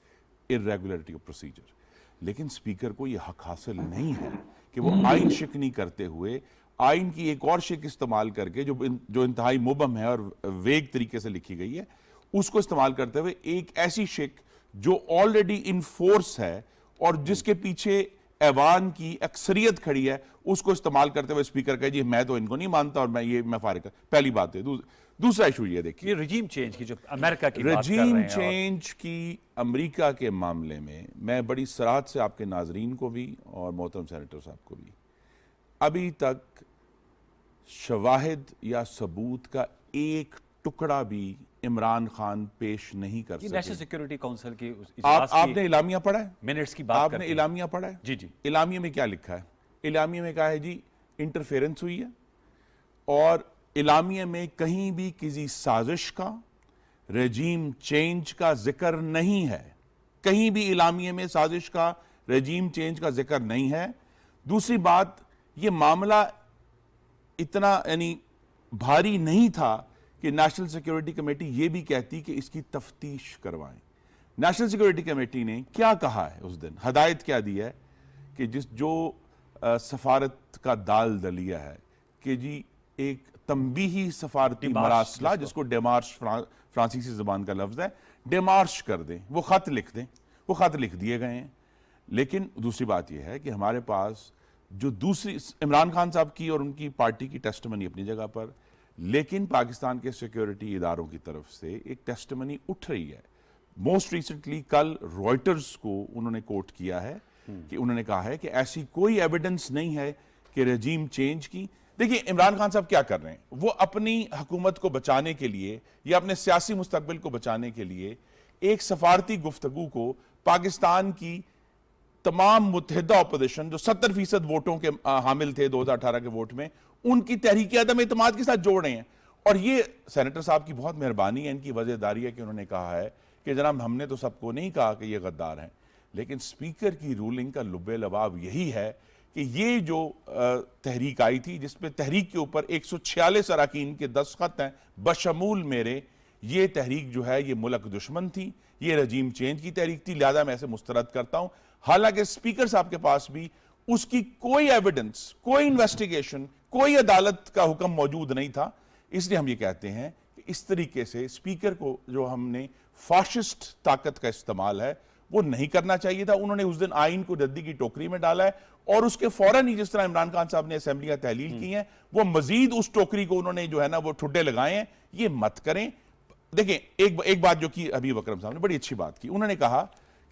इर्रेगुलरिटी ऑफ प्रोसीजर। लेकिन स्पीकर को यह हक हासिल नहीं है कि वो आइन शिकनी करते हुए आइन की एक और शिक इस्तेमाल करके जो इंतहाई मुबम है और वेग तरीके से लिखी गई है, उसको इस्तेमाल करते हुए एक ऐसी शिक जो ऑलरेडी इन फोर्स है और जिसके पीछे ऐवान की अक्सरियत खड़ी है, उसको इस्तेमाल करते हुए स्पीकर कहे जी मैं तो इनको नहीं मानता और मैं फारिग कर। पहली बात है। दूसरा इशू ये देखिए, रजीम चेंज की जो अमेरिका की बात कर रहे हैं, रजीम चेंज की अमेरिका के मामले में मैं बड़ी सराहत से आपके नाजरीन को भी और मोहतरम सेनेटर साहब को भी, अभी तक शवाहिद या सबूत का एक टुकड़ा भी इमरान खान पेश नहीं कर सके। नेशनल सिक्योरिटी काउंसिल की आपने इलामिया पढ़ा है? मिनट्स की बात आपने इलामिया पढ़ा है? जी जी। इलामिया में क्या लिखा है? इलामिया में कहा है जी इंटरफेरेंस हुई है, और इलामिया में कहीं भी किसी साजिश का, रजीम चेंज का जिक्र नहीं है। कहीं भी इलामिया में साजिश का, रजीम चेंज का जिक्र नहीं है। दूसरी बात, ये मामला इतना यानी भारी नहीं था कि नेशनल सिक्योरिटी कमेटी ये भी कहती कि इसकी तफ्तीश करवाएं। नेशनल सिक्योरिटी कमेटी ने क्या कहा है उस दिन, हदायत क्या दी है कि जो सफारत का दाल दलिया है कि जी एक तंबीही सफारती मरासला, जिसको डेमार्श फ्रांसीसी जबान का लफ्ज है, डेमार्श कर दें, वो खत लिख दें। वो खत लिख दिए गए हैं। लेकिन दूसरी बात यह है कि हमारे पास जो दूसरी इमरान खान साहब की और उनकी पार्टी की टेस्टमनी अपनी जगह पर, लेकिन पाकिस्तान के सिक्योरिटी इदारों की तरफ से एक टेस्टमनी उठ रही है। मोस्ट रिसेंटली कल रॉयटर्स को उन्होंने कोट किया है कि उन्होंने कहा है कि ऐसी कोई एविडेंस नहीं है कि रजीम चेंज की। देखिए इमरान खान साहब क्या कर रहे हैं, वो अपनी हुकूमत को बचाने के लिए या अपने सियासी मुस्तकबिल को बचाने के लिए एक सफारती गुफ्तगू को पाकिस्तान की तमाम मुत्तहिदा अपोजिशन जो 70% वोटों के हामिल थे 2018 के वोट में, उनकी तहरीक अदम एतमाद के साथ जोड़ रहे हैं। और ये सेनेटर साहब की बहुत मेहरबानी है, इनकी वजहदारी है कि उन्होंने कहा है कि जनाब हमने तो सबको नहीं कहा कि ये गद्दार हैं, लेकिन स्पीकर की रूलिंग का लुब्बे लबाब यही है कि ये जो तहरीक आई थी, जिसपे तहरीक के ऊपर 146 अरकान के दस्तखत हैं बशमूल मेरे, ये तहरीक जो है ये मुल्क दुश्मन थी, ये रजीम चेंज की तहरीक थी, लिहाजा मैं इसे मुस्तरद करता हूं। हालांकि स्पीकर साहब के पास भी उसकी कोई एविडेंस, कोई इन्वेस्टिगेशन, कोई अदालत का हुक्म मौजूद नहीं था। इसलिए हम ये कहते हैं कि इस तरीके से स्पीकर को जो हमने फाशिस्ट ताकत का इस्तेमाल है वो नहीं करना चाहिए था। उन्होंने उस दिन आइन को रद्दी की टोकरी में डाला है और उसके फौरन ही जिस तरह इमरान खान साहब ने असेंबली का तहलील की है, वो मजीद उस टोकरी को उन्होंने जो है ना वो ठुड्डे लगाए हैं। ये मत करें। देखें, एक बात जो की हबीब अकरम साहब ने बड़ी अच्छी बात की, उन्होंने कहा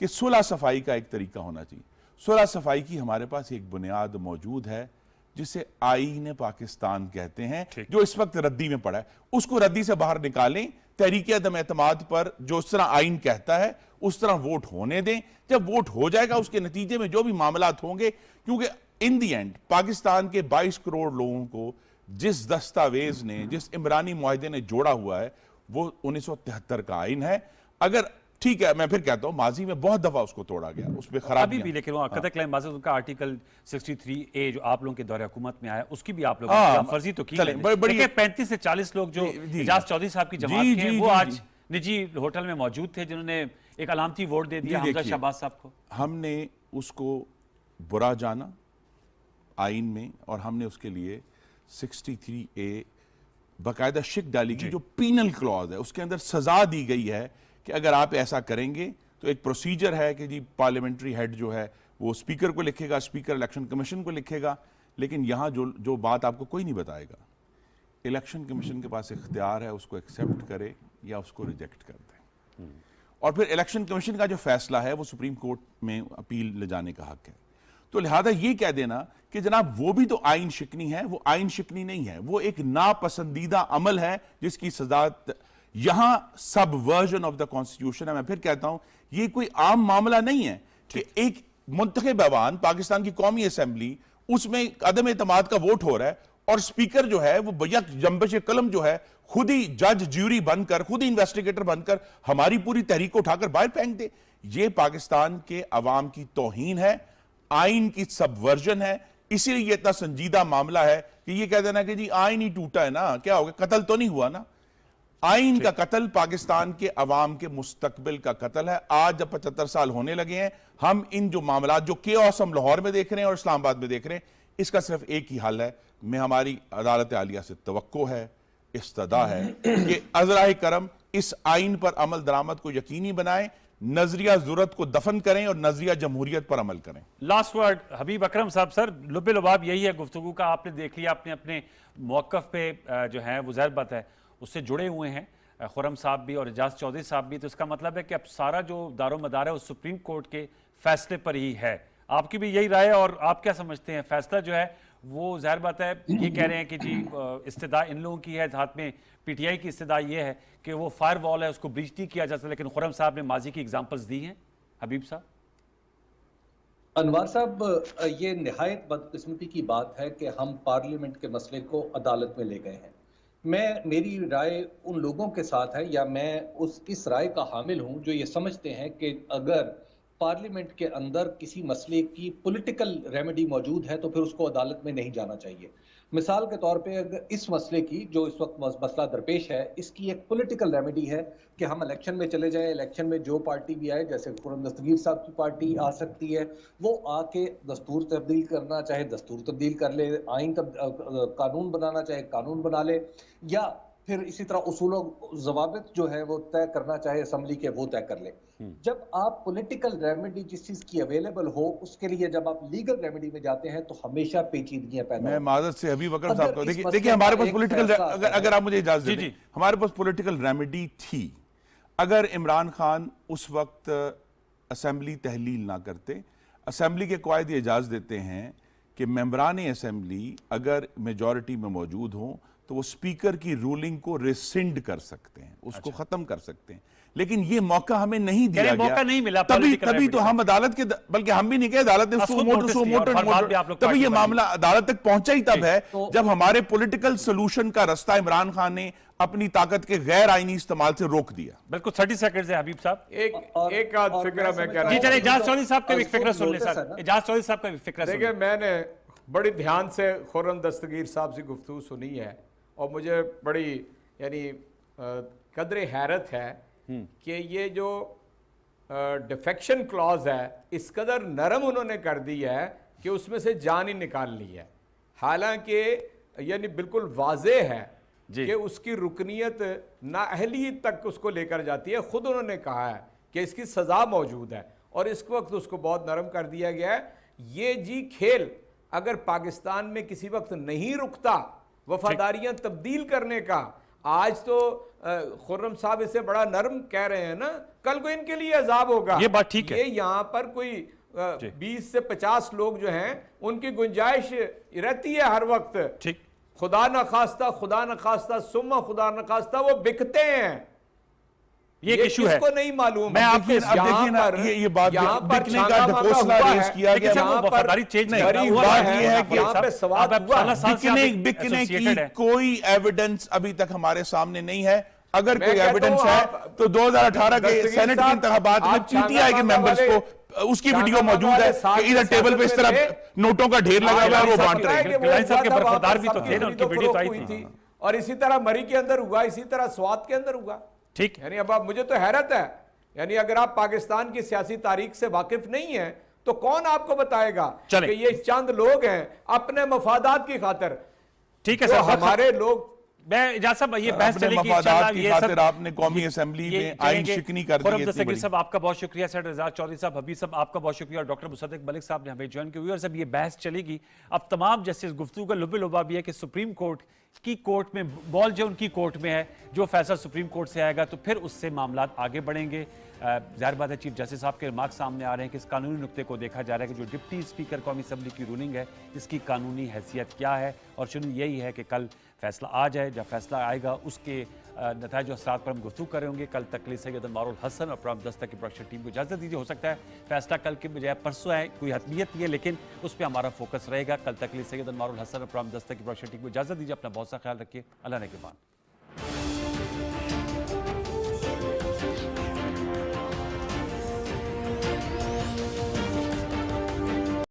कि सुलह सफाई का एक तरीका होना चाहिए। सुलह सफाई की हमारे पास एक बुनियाद मौजूद है जिसे आईन पाकिस्तान कहते हैं, जो इस वक्त रद्दी में पड़ा है। उसको रद्दी से बाहर निकालें, तहरीक अदम एतमाद पर जो उस तरह आइन कहता है उस तरह वोट होने दें। जब वोट हो जाएगा उसके नतीजे में जो भी मामलात होंगे, क्योंकि इन दी एंड पाकिस्तान के 22 करोड़ लोगों को जिस दस्तावेज ने, जिस इमरानी मुआहदे ने जोड़ा हुआ है वो 1973 का आइन है। अगर ठीक है, मैं फिर कहता हूं माजी में बहुत दफा उसको तोड़ा गया, उसमें खराबी भी, लेकिन वो कतल क्लेम बाज़ उनका आर्टिकल 63A जो आप लोगों के दौरे हुकूमत में आया उसकी भी आप लोगों ने फर्जी तो की। देखिए 35 से 40 लोग जो एजाज चौधरी साहब की जमात के हैं वो आज निजी होटल में मौजूद थे जिन्होंने एक अलामती वोट दे दिया हमजा शहबाज साहब को। हमने उसको बुरा जाना आइन में और हमने उसके लिए 63A बाकायदा शिक डाली की, जो पीनल क्लॉज है उसके अंदर सजा दी गई है कि अगर आप ऐसा करेंगे तो एक प्रोसीजर है कि जी पार्लियामेंट्री हेड जो है वो स्पीकर को लिखेगा, स्पीकर इलेक्शन कमीशन को लिखेगा। लेकिन यहां जो बात आपको कोई नहीं बताएगा, इलेक्शन कमीशन के पास इख्तियार है उसको एक्सेप्ट करे या उसको रिजेक्ट कर दे। और फिर इलेक्शन कमीशन का जो फैसला है वो सुप्रीम कोर्ट में अपील ले जाने का हक है। तो लिहाजा ये कह देना कि जनाब वो भी तो आइन शिकनी है, वो आइन शिकनी नहीं है, वो एक नापसंदीदा अमल है जिसकी सजा यहां सब वर्जन ऑफ द कॉन्स्टिट्यूशन है। मैं फिर कहता हूं ये कोई आम मामला नहीं है कि एक मुंतखब ऐवान पाकिस्तान की कौमी असेंबली उसमें अदम एतमाद का वोट हो रहा है और स्पीकर जो है वो बैक जंबश कलम जो है खुद ही जज ज्यूरी बनकर, खुद ही इन्वेस्टिगेटर बनकर हमारी पूरी तहरीक को उठाकर बाहर फेंक दे। ये पाकिस्तान के अवाम की तौहीन है, आइन की सबवर्जन है। इसीलिए ये इतना संजीदा मामला है कि ये कह देना कि जी आइन ही टूटा है ना, क्या हो गया, कत्ल तो नहीं हुआ ना। आइन का कत्ल पाकिस्तान के अवाम के मुस्तकबिल का कत्ल है। आज जब 75 साल होने लगे हैं, हम इन जो मामला जो केओस हम लाहौर में देख रहे हैं और इस्लामाबाद में देख रहे हैं, इसका सिर्फ एक ही हल है। मैं हमारी अदालत आलिया से तवक्को है, इस्तदा है कि अज़राए करम इस आइन पर अमल दरामद को यकीनी बनाएं, नजरिया जुरत को दफन करें और नजरिया जमहूरियत पर अमल करें। लास्ट वर्ड हबीब अकरम साहब। सर लुबे लुबाब यही है गुफ्तगू का, आपने देख लिया, अपने अपने मौक़िफ़ पे जो है वो ज़ाहिर बात है उससे जुड़े हुए हैं खुर्रम साहब भी और एजाज चौधरी साहब भी। तो इसका मतलब है कि अब सारा जो दारो मदार है वो सुप्रीम कोर्ट के फैसले पर ही है। आपकी भी यही राय है और आप क्या समझते हैं? फैसला जो है वो ज़ाहिर बात है ये कह रहे हैं कि जी इस्तिदा इन लोगों की है, हाथ में PTI की इस्तिदा ये है कि वो फायर वॉल है उसको ब्रीच नहीं किया जा सकता, लेकिन खुर्रम साहब ने माजी की एग्जाम्पल्स दी हैं। हबीब साहब। अनवार साहब, ये निहायत बदकिस्मती की बात है कि हम पार्लियामेंट के मसले को अदालत में ले गए हैं। मेरी राय उन लोगों के साथ है, या मैं इस राय का हामिल हूं जो ये समझते हैं कि अगर पार्लियामेंट के अंदर किसी मसले की पॉलिटिकल रेमेडी मौजूद है तो फिर उसको अदालत में नहीं जाना चाहिए। मिसाल के तौर पे अगर इस मसले की जो इस वक्त मसला दरपेश है, इसकी एक पॉलिटिकल रेमेडी है कि हम इलेक्शन में चले जाएं, इलेक्शन में जो पार्टी भी आए, जैसे खुर्रम दस्तगीर साहब की पार्टी आ सकती है, वो आके दस्तूर तब्दील करना चाहे दस्तूर तब्दील कर ले, आइन कानून बनाना चाहे कानून बना ले, या फिर इसी तरह उसूल ज़वाबित जो है वो तय करना चाहे असेंबली के, वो तय कर ले। जब आप पॉलिटिकल रेमेडी जिस चीज की अवेलेबल हो उसके लिए जब आप लीगल रेमेडी में जाते हैं तो हमेशा पेचीदगियां पैदा। मैं माजरत से हबीब अकरम साहब को देखिए हमारे पास पॉलिटिकल, अगर आप मुझे इजाजत दें, हमारे पास पॉलिटिकल रेमेडी थी। अगर इमरान खान उस वक्त असेंबली तहलील ना करते, असेंबली के कायदे इजाजत देते हैं कि मेंबरान असेंबली अगर मेजॉरिटी में मौजूद हो तो वो स्पीकर की रूलिंग को रिसिंड कर सकते हैं, उसको खत्म कर सकते हैं। लेकिन ये मौका हमें नहीं दिया गया, मौका नहीं मिला, तभी तो हम अदालत के, बल्कि हम भी नहीं कहे, अदालत ने तभी ये मामला अदालत तक पहुंचा ही तब है जब हमारे पॉलिटिकल सोल्यूशन का रास्ता इमरान खान ने अपनी ताकत के गैर आईनी इस्तेमाल से रोक दिया। बिल्कुल 30 सेकंड है हबीब साहब। एक आध फिक्रा मैं कह रहा हूं। चलिए एजाज चौधरी साहब का भी फिक्र सुन ले सर, एजाज चौधरी साहब का भी फिक्र। देखिए मैंने बड़ी ध्यान से खुर्रम दस्तगीर साहब से गुफ्तगू सुनी है और मुझे बड़ी यानी कदरे हैरत है कि ये जो डिफेक्शन क्लॉज है इस कदर नरम उन्होंने कर दी है कि उसमें से जान ही निकाल ली है। हालांकि यानी बिल्कुल वाजे है कि उसकी रुकनीत नाअहलियत तक उसको लेकर जाती है। खुद उन्होंने कहा है कि इसकी सज़ा मौजूद है और इस वक्त उसको बहुत नरम कर दिया गया है। ये जी खेल अगर पाकिस्तान में किसी वक्त नहीं रुकता वफादारियां तब्दील करने का, आज तो खुर्रम साहब इसे बड़ा नरम कह रहे हैं ना, कल को इनके लिए अजाब होगा। ये बात ठीक है। ये यहाँ पर कोई 20 से 50 लोग जो हैं उनकी गुंजाइश रहती है हर वक्त, ठीक, खुदा न खास्ता सुम्मा खुदा न खास्ता वो बिकते हैं। ये एक इशू है। किसको नहीं मालूम। मैं आपको अब देखिए ना, ये बात बिकने का ढकोसला रेज किया गया। वफादारी चेंज नहीं, नहीं, बात ये है कि यहाँ पे सवाल हुआ। बिकने की कोई एविडेंस अभी तक हमारे सामने नहीं है। अगर मैं कोई कहता एविडेंस हूं है आप- तो 2018 के दस्तगीर सेनेट की साहब, इंतखाबात में आप पीटीआई के मेंबर्स वाले- को उसकी वीडियो शाहजहां मौजूद है वाले कि इधर टेबल पे इस तरह थे। नोटों का ढेर लगा हुआ है, वो बांट रहे हैं। गिलानी साहब के बरखुरदार भी तो थे ना, उनकी वीडियो तो आई हुई थी। और इसी तरह मरी के अंदर हुआ, इसी तरह स्वात के अंदर हुआ। ठीक, यानी अब मुझे तो हैरत है, यानी अगर आप पाकिस्तान की सियासी तारीख से वाकिफ नहीं है तो कौन आपको बताएगा चले। कि ये चंद लोग हैं अपने मफादात की खातिर। ठीक है जो सर, हमारे लोग मैं इजाज़त साहब ये बहस अपने चलेगी मफादात इंशाल्लाह। की ये खातिर सब आपने कौमी असेंबली में आइन शिकनी कर दी है खुर्रम इतनी दस्तगीर बड़ी। साहब आपका बहुत शुक्रिया, सर रज़ा चौधरी साहब, हबीब साहब आपका बहुत शुक्रिया, और डॉक्टर मुसद्दिक मलिक साहब ने हमें ज्वाइन किया। व्यूअर्स, अब ये बहस चलेगी। अब तमाम जस्टिस गुफ्तगू का लुबे लुबा भी है कि सुप्रीम कोर्ट की कोर्ट में बॉल जो उनकी कोर्ट में है, जो फैसला सुप्रीम कोर्ट से आएगा तो फिर उससे मामला आगे बढ़ेंगे। जाहिर बात है चीफ जस्टिस साहब के रिमार्क सामने आ रहे हैं कि इस कानूनी नुक्ते को देखा जा रहा है कि जो डिप्टी स्पीकर कौमी असेंबली की रूलिंग है इसकी कानूनी हैसियत क्या है, और शुरू यही है कि कल फैसला आ जाए। जब फैसला आएगा उसके नताइज असरात पर हम गुफ्तगू करेंगे। कल तक के लिए सैयद अनवारुल हसन और प्रोग्राम दस्तक की प्रोडक्शन टीम को इजाज़त दीजिए। हो सकता है फैसला कल के बजाय परसों आए, कोई हतमियत नहीं है, लेकिन उस पर हमारा फोकस रहेगा। कल तक के लिए सैयद अनवारुल हसन और प्रोग्राम दस्तक की प्रोडक्शन टीम को इजाज़त दीजिए। अपना बहुत सा ख्याल रखिए। अल्लाह ने के बाद।